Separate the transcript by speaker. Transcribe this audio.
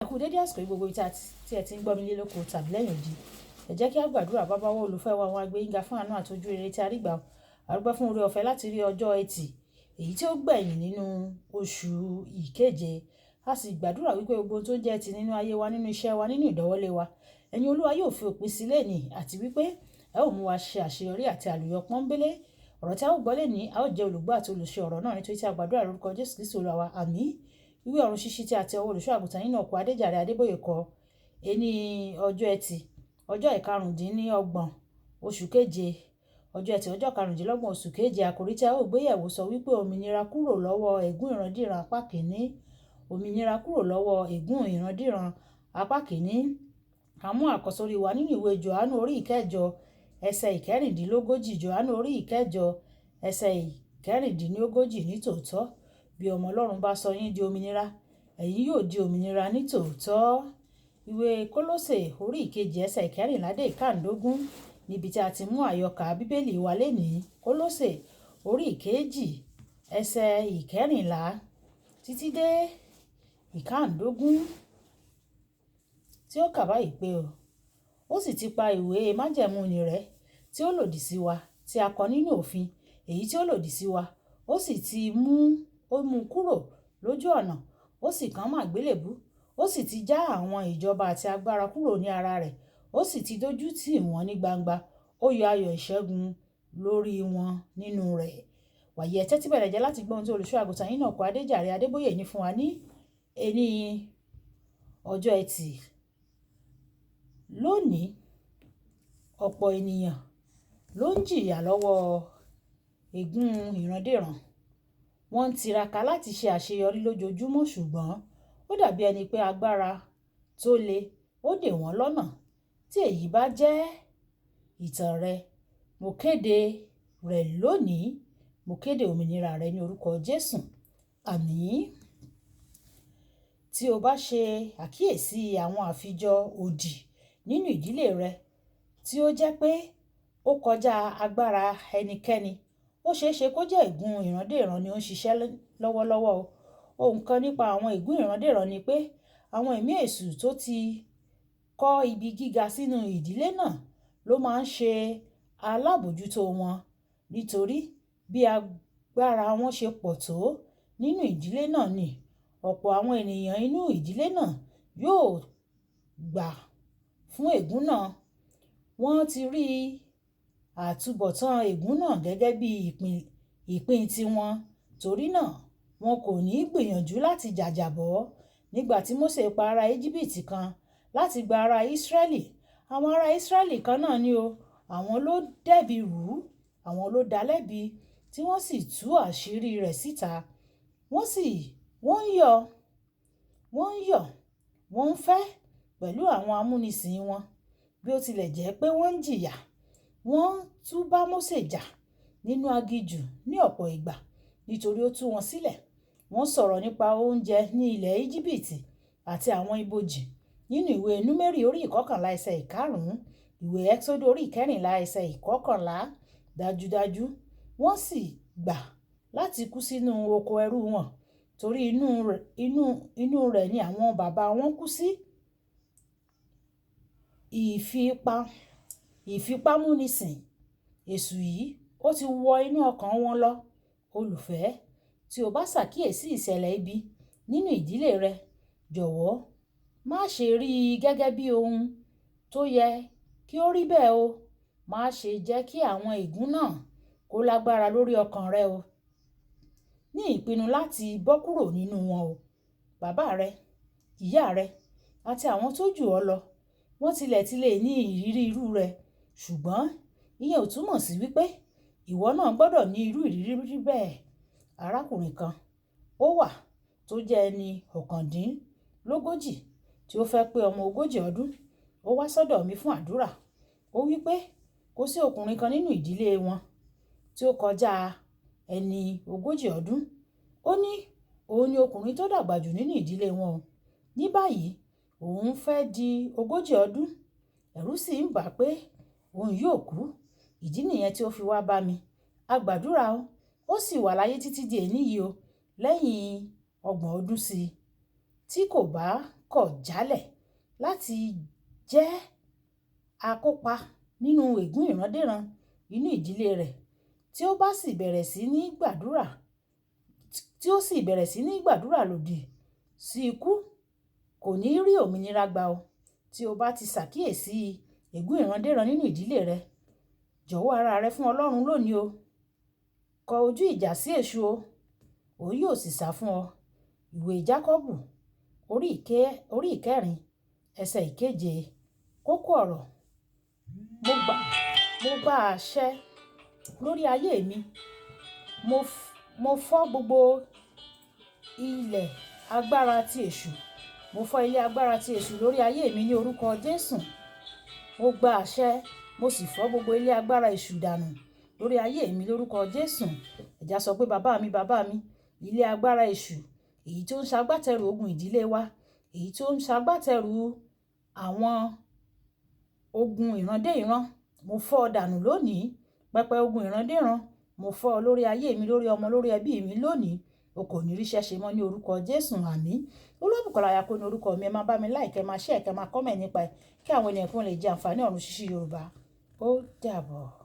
Speaker 1: Ẹ kú dédé àsìkò gbogbo tí ẹ ti ń gbọ́ mi nílé lóko tàbí lẹ́yìn odi. Ẹ jẹ́ kí a gbàdúrà. Bàbá wa olùfẹ́ wa, àwọn agbẹ́yìnga fún àánú àti ojú rere tí a rí gbà. A dúpẹ́ fún oore ọ̀fẹ́ láti rí ọjọ́ Ẹtì èyí tí ó gbẹ̀yìn nínú oṣù ìkeje. A sì gbàdúrà wípé gbogbo tó jẹ́ Ẹtì nínú ayé wa, nínú iṣẹ́ wa, nínú ìdọ́wọ́lé wa, ẹ̀yin Olúwa yóò fi òpin sí lẹ́ni, àti wípé ẹ ó mú wa ṣe àṣeyọrí àti àlùyọ pọ́nbélé. Ọ̀rọ̀ tí a ó gbọ́ lẹ́ni, a ó jẹ́ olùgbọ́ àti olùṣe ọ̀rọ̀ náà, nítorí tí a gbàdúrà lórúkọ Jésù Kristi Olúwa wa. Àmín. Ìwé ọ̀run ṣíṣí tí a ti ọwọ́ olùṣọ́ àgùntàn yín náà kọ Adéjàre Adébóyè kọ ẹni ọjọ́ Ẹtì ọjọ́ ìkarùndínlọ́gbọ̀n oṣù keje, ọjọ́ Ẹtì ọjọ́ karùndínlọ́gbọ̀n oṣù keje. Àkòrí tí a ó gbéyẹ̀wò sọ wípé òmìnira kúrò lọ́wọ́ ègún ìrandíran apá kìíní. Òmìnira kúrò lọ́wọ́ ègún ìrandíran apá kìíní. A mú àkọ́sórí wa nínú ìwé Jòhánù orí ìkẹjọ ẹsẹ̀ ìkẹrìndínlógójì. Jòhánù orí ìkẹjọ ẹsẹ̀ ìkẹrìndínlógójì. Nítòótọ́ bí ọmọ Ọlọ́run bá sọ yín di òmìnira, ẹ̀yin yóò di òmìnira nítòótọ́. Ìwé Kólósè orí ìkejì ẹsẹ̀ ìkẹrìnlá dé ìkàndógún níbi tí a ti mú àyọkà bíbélì wa lénìí. Kólósè orí ìkejì ẹsẹ̀ ìkẹrìnlá títí dé ìkàndógún, tí ó kà báyìí pé ó sì ti pa ìwé májẹ̀mú nì rẹ́ tí ó lòdì sí wa, tí a kọ nínú òfin èyí tí ó lòdì sí wa. Ó sì ti mú kúrò lójú ọ̀nà, ó sì kàn mọ́ àgbélébú. Ó sì ti já àwọn ìjọba àti agbára kúrò ní ara rẹ̀. Ó sì ti dójú tì wọ́n ní gbangba. Ó yọ ayọ̀ ìṣẹ́gun lórí wọn nínú rẹ̀. Wàyí ẹ tẹ́tí bẹ̀rẹ̀ jẹ́ láti gbọ́ ohun tí olùṣọ́ àgùntàn yín náà kọ Adéjàre Adébóyè ní fún wa ní ẹni ọjọ́ Ẹtì lónìí. Ọ̀pọ̀ ènìyàn ló ń jìyà lọ́wọ́ ègún ìrandíran. Wọ́n ń tiraka láti ṣe àṣeyọrí lójoojúmọ́, ṣùgbọ́n ó dàbí ẹni pé agbára tó le ó dè wọ́n lọ́nà. Tí èyí bá jẹ́ ìtàn rẹ, mo kéde rẹ̀ lónìí. Mo kéde òmìnira rẹ ní orúkọ Jésù. Àmín. Tí o bá ṣe àkíyèsí àwọn àfijọ òdì nínú ìdílé rẹ tí ó jẹ́ pé ó kọjá agbára ẹnikẹ́ni, ó ṣeé ṣe kó jẹ́ ègún ìrandíran ni ó ń ṣiṣẹ́ lọ́wọ́lọ́wọ́. Ohun kan nípa àwọn ègún ìrandíran ni pé àwọn ẹ̀mí èṣù tó ti kọ́ ibi gíga sínú ìdílé náà ló máa ń ṣe alábòjútó wọn. Nítorí bí agbára wọn ṣe pọ̀ tó nínú ìdílé náà ni ọ̀pọ̀ àwọn ènìyàn inú ìdílé náà yóò gbà fún ègún náà. Wọ́n ti rí àtúbọ̀tán ègún náà gẹ́gẹ́ bí ìpín tiwọn. Torí náà wọn kò ní gbìyànjú láti jàjàbọ́. Nígbà tí Mósè pa ará Íjíbítì kan láti gba ará Ísírẹ́lì, àwọn ará Ísírẹ́lì kan náà ni àwọn ló dẹ́bi rú, àwọn ló dá lẹ́bi, tí wọ́n sì tú àṣírí rẹ̀ síta. Wọ́n ń yọ̀, wọ́n ń fẹ́ pẹ̀lú àwọn amúnisìn wọn. Bí ó tilẹ̀ jẹ́ pé wọ́n ń jìyà, wọ́n tún bá Mósè jà nínú aginjù ní ọ̀pọ̀ ìgbà nítorí ó tú wọn sílẹ̀. Wọ́n sọ̀rọ̀ nípa oúnjẹ ní ilẹ̀ Íjíbítì àti àwọn ibojì nínú ìwé Númérì orí ìkọkànlá ẹsẹ̀ ìkarùn-ún, ìwé Ẹ́kísódù orí ìkẹrìnlá ẹsẹ̀ ìkọkànlá. Dájúdájú wọ́n sì gbà láti kú sínú oko ẹrú wọn, torí inú rẹ̀ ni àwọn bàbá wọn kú sí. Ìfipámúnisìn èṣù yìí ó ti wọ inú ọkàn wọn lọ. Olùfẹ́, tí o bá ṣàkíyèsí ìṣẹ̀lẹ̀ ibi nínú ìdílé rẹ, jọ̀wọ́ má ṣe rí i gẹ́gẹ́ bí ohun tó yẹ kí ó rí bẹ́ẹ̀ o. Má ṣe jẹ́ kí àwọn ègún náà kó lágbára lórí ọkàn rẹ o. Ní ìpinnu láti bọ́ kúrò nínú wọn o. Bàbá rẹ, ìyá rẹ àti àwọn tó jù ọ́ lọ, wọ́n ti lè ní ìrírí irú rẹ̀, ṣùgbọ́n ìyẹn ò túmọ̀ sí wípé ìwọ náà gbọ́dọ̀ ní irú ìrírí bẹ́ẹ̀. Arákùnrin kan ó wà tó jẹ́ ẹni ọ̀kàndínlógójì tí ó fẹ́ pé ọmọ ogójì ọdún. Ó wá sọ́dọ̀ mi fún àdúrà. Ó wí pé kò sí ọkùnrin kan nínú ìdílé wọn tí ó kọjá ẹni ogójì ọdún. Ó ní òun ni ọkùnrin tó dàgbà jù nínú ìdílé wọn. Ní báyìí òun fẹ́ di ogójì ọdún. Ẹ̀rù sì ń bà pé òun yóò kú. Ìdí nìyẹn tí ó fi wá bá mi. A gbàdúrà ó sì wà láyé títí di èní yìí lẹ́yìn 30 ọdún sí i. Tí kò bá kọ̀ jálẹ̀ láti jẹ́ akópa nínú ègún ìrandíran inú ìdílé rẹ̀, tí ó sì bẹ̀rẹ̀ sí ní gbàdúrà lòdì sí ikú, kò ní rí òmìnira gbà o. Tí o bá ti ṣàkíyèsí ègún ìrandíran nínú ìdílé rẹ, jọ̀wọ́ ara rẹ fún Ọlọ́run lónìí o. Kọ ojú ìjà sí èṣù o, òun yóò sì sá fún ọ. Ìwé Jákọ́bù orí 4 ẹsẹ̀ 7. Kókó ọ̀rọ̀: mo gba àṣẹ lórí ayé mi. Mo fọ́ gbogbo ilẹ̀ agbára ti èṣù. Mo fọ́ ilé agbára ti èṣù lórí ayé mi ní orúkọ Jésù. Mo gba àṣẹ, mo sì fọ́ gbogbo ilé agbára èṣù dànù lórí ayé mi lórúkọ Jésù. Ẹ̀já sọ pé bàbá mi, ilé agbára èṣù, èyí tó ń ṣagbátẹrù ogun ìdílé wa, èyí tó ń ṣagbátẹrù àwọn ogun ìrandíran, mo fọ́ dànù lónìí. Pẹpẹ ogun ìrandíran, mo fọ́ lórí ayé mi, lórí ọmọ, lórí ẹbí mi lónìí. O kò ní ríṣẹ́ ṣe mọ́ ní orúkọ Jésù. Àmín. Olúwabùkọ́lá Ayako ní orúkọ mi. Ẹ máa bá mi like, ẹ máa share, ẹ máa comment nípa ẹ̀ kí àwọn ènìyàn kí wọ́n lè jẹ àǹfààní ọ̀run ṣíṣí Yorùbá. Ó dàbọ̀.